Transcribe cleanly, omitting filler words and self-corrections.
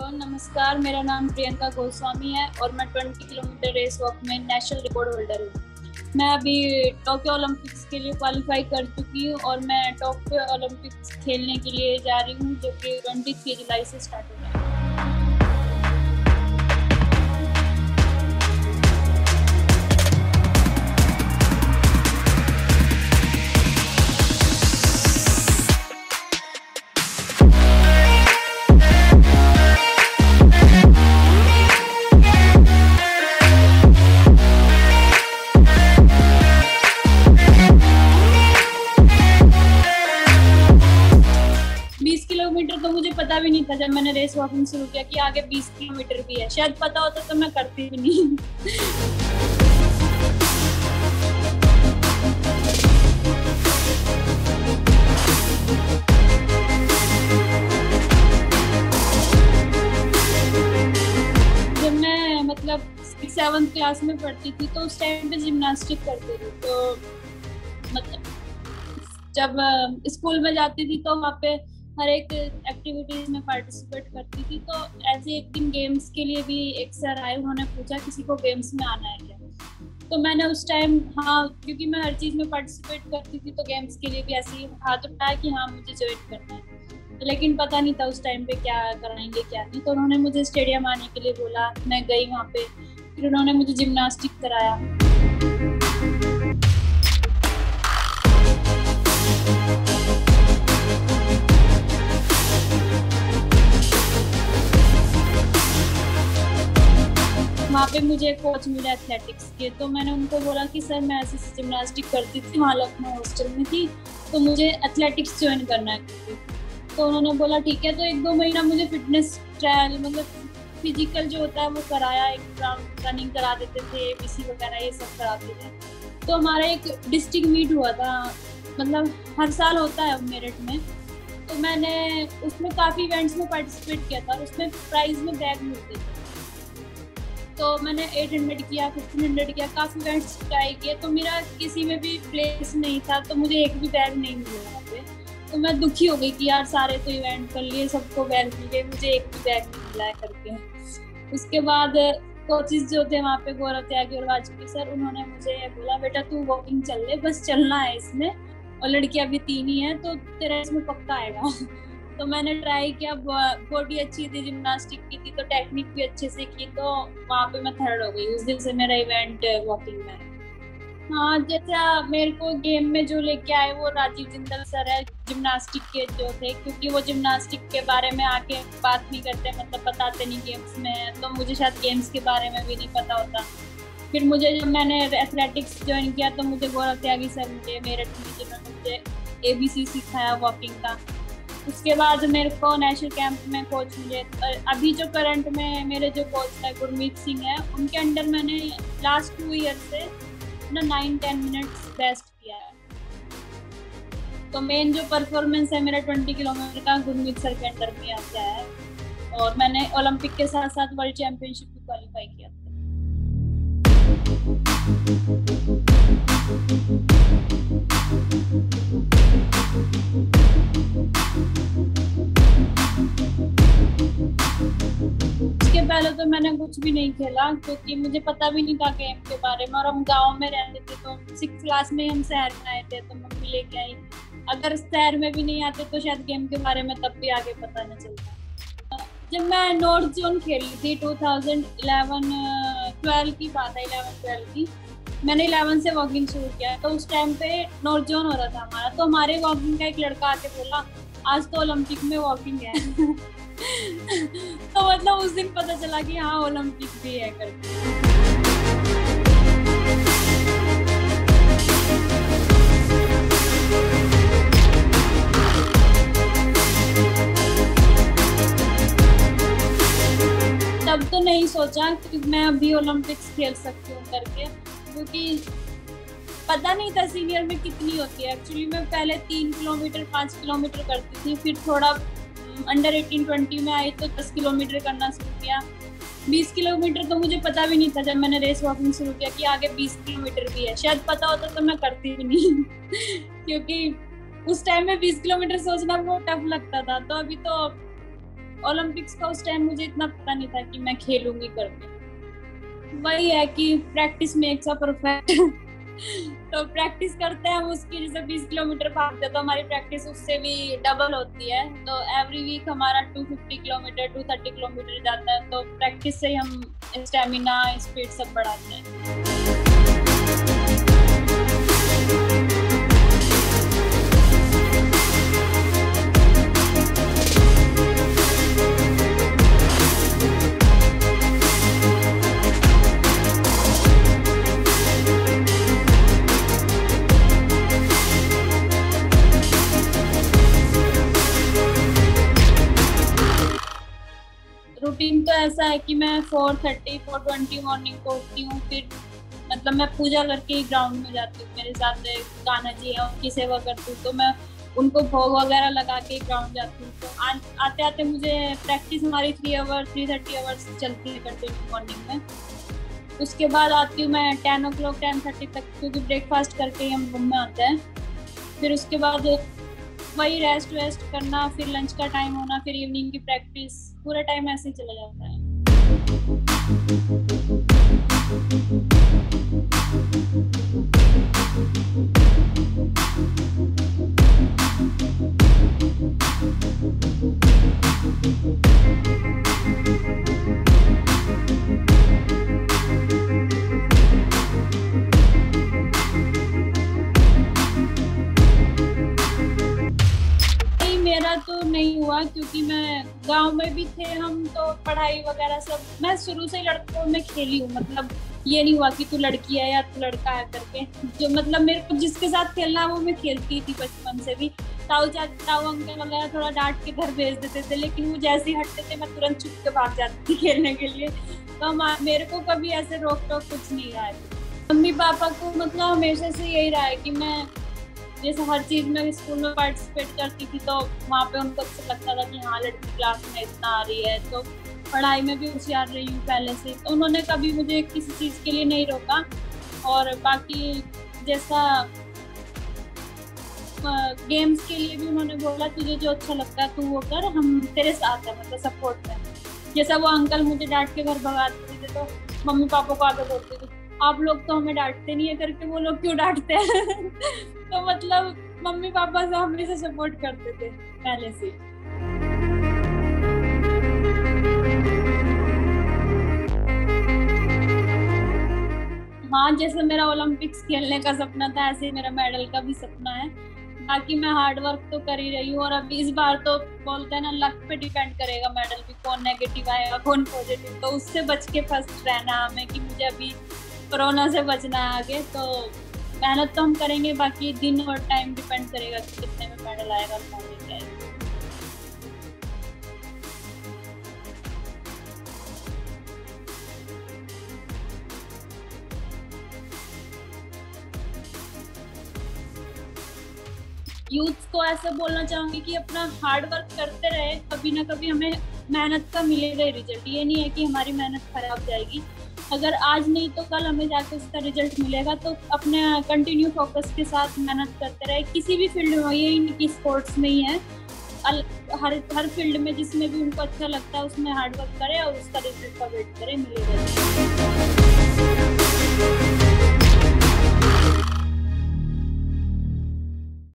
नमस्कार, मेरा नाम प्रियंका गोस्वामी है और मैं 20 किलोमीटर रेस वॉक में नेशनल रिकॉर्ड होल्डर हूँ। मैं अभी टोक्यो ओलंपिक्स के लिए क्वालिफाई कर चुकी हूँ और मैं टोक्यो ओलंपिक्स खेलने के लिए जा रही हूँ, जो कि 23 जुलाई से स्टार्ट हो रहा है। 20 किलोमीटर तो मुझे पता भी नहीं था जब मैंने रेस वॉकिंग शुरू किया कि आगे 20 किलोमीटर भी है। शायद पता होता तो मैं करती भी नहीं। जब मैं 6-7 क्लास में पढ़ती थी तो उस टाइम पे जिम्नास्टिक करती थी। तो जब स्कूल में जाती थी तो वहाँ पे हर एक एक्टिविटीज में पार्टिसिपेट करती थी। तो ऐसे एक दिन गेम्स के लिए भी एक सर आए, उन्होंने पूछा किसी को गेम्स में आना है क्या। तो मैंने उस टाइम हाँ, क्योंकि मैं हर चीज में पार्टिसिपेट करती थी तो गेम्स के लिए भी ऐसे ही हाथ उठाया कि हाँ मुझे ज्वाइन करना है। लेकिन पता नहीं था उस टाइम पे क्या कराएंगे क्या नहीं। तो उन्होंने मुझे स्टेडियम आने के लिए बोला, मैं गई वहाँ पे, फिर उन्होंने मुझे जिम्नास्टिक कराया। वहाँ पे मुझे एक कोच मिला एथलेटिक्स के। तो मैंने उनको बोला कि सर मैं ऐसे जिम्नास्टिक करती थी, वहाँ लखनऊ हॉस्टल में थी, तो मुझे एथलेटिक्स ज्वाइन करना है। तो उन्होंने बोला ठीक है। तो 1-2 महीना मुझे फिटनेस ट्रायल फिजिकल जो होता है वो कराया, एक राउंड रनिंग करा देते थे, एबीसी वगैरह ये सब कराते थे। तो हमारा एक डिस्ट्रिक्ट मीट हुआ था, हर साल होता है मेरठ में। तो मैंने उसमें काफ़ी इवेंट्स में पार्टिसिपेट किया था, उसमें प्राइज में बैग मिलते थे। तो मैंने 800 किया, 1500 किया, काफ़ी इवेंट्स ट्राई किए। तो मेरा किसी में भी प्लेस नहीं था, तो मुझे एक भी बैग नहीं मिला वहाँ पे। तो मैं दुखी हो गई कि यार सारे तो इवेंट कर लिए, सबको बैग मिल गए, मुझे एक भी बैग नहीं मिला है करके। उसके बाद कोचेस जो थे वहाँ पे, गौरव त्यागी और वाजपेयी सर, उन्होंने मुझे बोला बेटा तू वॉकिंग चल ले, बस चलना है इसमें, और लड़कियाँ भी 3 ही हैं तो तेरा इसमें पक्का आएगा। तो मैंने ट्राई किया, बॉडी अच्छी थी, जिम्नास्टिक की थी, तो टेक्निक भी अच्छे से की, तो वहाँ पे मैं 3rd हो गई। उस दिन से मेरा इवेंट वॉकिंग में। हाँ, जैसा मेरे को गेम में जो लेके आए वो राजीव जिंदल सर है, जिम्नास्टिक के जो थे, क्योंकि वो जिम्नास्टिक के बारे में आके बात नहीं करते, बताते नहीं गेम्स में, तो मुझे शायद गेम्स के बारे में भी नहीं पता होता। फिर मुझे जब मैंने एथलेटिक्स ज्वाइन किया तो मुझे गौरव त्यागी सर मिले मेरठ में, जिन्होंने मुझे एबीसी सिखाया वॉकिंग का। उसके बाद मेरे को नेशनल कैंप में कोच मिले। अभी जो करंट में मेरे जो कोच है गुरमीत सिंह है, उनके अंडर मैंने लास्ट 2 ईयर से 9-10 मिनट्स बेस्ट किया है। तो मेन जो परफॉर्मेंस है मेरा 20 किलोमीटर का गुरमीत सर के अंडर में आता है, और मैंने ओलंपिक के साथ साथ वर्ल्ड चैंपियनशिप भी क्वालिफाई किया था। इसके पहले तो मैंने कुछ भी नहीं खेला, क्योंकि मुझे पता भी नहीं था गेम के बारे में, और हम गांव में रहते थे। तो 6th क्लास में हम शहर में आए थे, तो मम्मी लेके आई। अगर शहर में भी नहीं आते तो शायद गेम के बारे में तब भी आगे पता न चलता। जब मैं नॉर्थ जोन खेली थी 2011-12 की बात है, 11-12 की, मैंने 11 से वॉकिंग शुरू किया। तो उस टाइम पे नॉर्थ जोन हो रहा था हमारा, तो हमारे वॉकिंग का एक लड़का आके बोला आज तो ओलंपिक में वॉकिंग है। तो उस दिन पता चला कि हाँ ओलंपिक भी है करके। तब तो नहीं सोचा कि मैं अभी ओलंपिक्स खेल सकती हूँ करके, क्योंकि पता नहीं था सीनियर में कितनी होती है। एक्चुअली मैं पहले 3 किलोमीटर 5 किलोमीटर करती थी, फिर थोड़ा अंडर 18-20 में आई तो 10 किलोमीटर करना शुरू किया। 20 किलोमीटर तो मुझे पता भी नहीं था जब मैंने रेस वॉकिंग शुरू किया कि आगे 20 किलोमीटर भी है। शायद पता होता तो मैं करती भी नहीं। क्योंकि उस टाइम में 20 किलोमीटर सोचना बहुत टफ लगता था। तो अभी तो ओलंपिक्स का उस टाइम मुझे इतना पता नहीं था कि मैं खेलूंगी करके। वही है कि प्रैक्टिस मेक्स अ परफेक्ट। तो प्रैक्टिस करते हैं हम उसकी, जैसे 20 किलोमीटर भागते हैं तो हमारी प्रैक्टिस उससे भी डबल होती है। तो एवरी वीक हमारा 250 किलोमीटर 230 किलोमीटर जाता है। तो प्रैक्टिस से ही हम स्टेमिना स्पीड सब बढ़ाते हैं। रूटीन तो ऐसा है कि मैं 4:30 4:20 मॉर्निंग को उठती हूँ। फिर मतलब मैं पूजा करके ही ग्राउंड में जाती हूँ। मेरे साथ कान्हा जी है, उनकी सेवा करती हूँ। तो मैं उनको भोग वगैरह लगा के ग्राउंड जाती हूँ। तो आते आते मुझे प्रैक्टिस हमारी 3:30 आवर्स चलती है कंटिन्यू मॉर्निंग में। उसके बाद आती हूँ मैं 10 o'clock 10:30 तक, क्योंकि ब्रेकफास्ट करके ही हम रूम में आते हैं। फिर उसके बाद वही रेस्ट वेस्ट करना, फिर लंच का टाइम होना, फिर इवनिंग की प्रैक्टिस, पूरा टाइम ऐसे ही चला जाता है। मेरा तो नहीं हुआ, क्योंकि मैं गांव में भी थे हम, तो पढ़ाई वगैरह सब मैं शुरू से लड़कों में खेली हूँ। मतलब ये नहीं हुआ कि तू लड़की है या तू लड़का है करके। जो मतलब मेरे को जिसके साथ खेलना है वो मैं खेलती थी बचपन से भी। ताऊ अंकल वगैरह थोड़ा डांट के घर भेज देते थे, लेकिन वो जैसे ही हटते थे मैं तुरंत छुप के भाग जाती थी खेलने के लिए। तो मेरे को कभी ऐसे रोक टोक कुछ नहीं रहा है। मम्मी पापा को मतलब हमेशा से यही रहा है कि मैं जैसे हर चीज में स्कूल में पार्टिसिपेट करती थी, तो वहाँ पे उनको अच्छा लगता था कि हाँ लड़की क्लास में इतना आ रही है, तो पढ़ाई में भी होशियार रही हूँ पहले से। तो उन्होंने कभी मुझे किसी चीज के लिए नहीं रोका। और बाकी जैसा गेम्स के लिए भी उन्होंने बोला तुझे जो अच्छा लगता है तू वो कर, हम तेरे साथ है, मतलब सपोर्ट में। जैसा वो अंकल मुझे डांट के घर भगाते थे, तो मम्मी पापा को आदत होती थी आप लोग तो हमें डांटते नहीं है करके, वो लोग क्यों डांटते हैं। तो मतलब मम्मी पापा से हमेशा सपोर्ट करते थे पहले से। हाँ, जैसे मेरा ओलंपिक्स खेलने का सपना था, ऐसे मेरा मेडल का भी सपना है। बाकी मैं हार्ड वर्क तो कर ही रही हूँ। और अभी इस बार तो बोलते हैं ना, लक पे डिपेंड करेगा मेडल भी, कौन नेगेटिव आएगा कौन पॉजिटिव। तो उससे बच के फर्स्ट रहना हमें, कि मुझे अभी कोरोना से बचना है आगे। तो मेहनत तो हम करेंगे, बाकी दिन और टाइम डिपेंड करेगा कि कितने में मेडल आएगा कौन लेके आएगा। यूथ को ऐसे बोलना चाहूंगी कि अपना हार्ड वर्क करते रहे, कभी ना कभी हमें मेहनत का मिलेगा ही रिजल्ट। ये नहीं है कि हमारी मेहनत खराब जाएगी। अगर आज नहीं तो कल हमें जाके उसका रिजल्ट मिलेगा। तो अपने कंटिन्यू फोकस के साथ मेहनत करते रहे, किसी भी फील्ड में, यही नहीं कि स्पोर्ट्स में ही है, हर फील्ड में जिसमें भी उनको अच्छा लगता है उसमें हार्ड वर्क करे और उसका रिजल्ट का वेट करे, मिलेगा।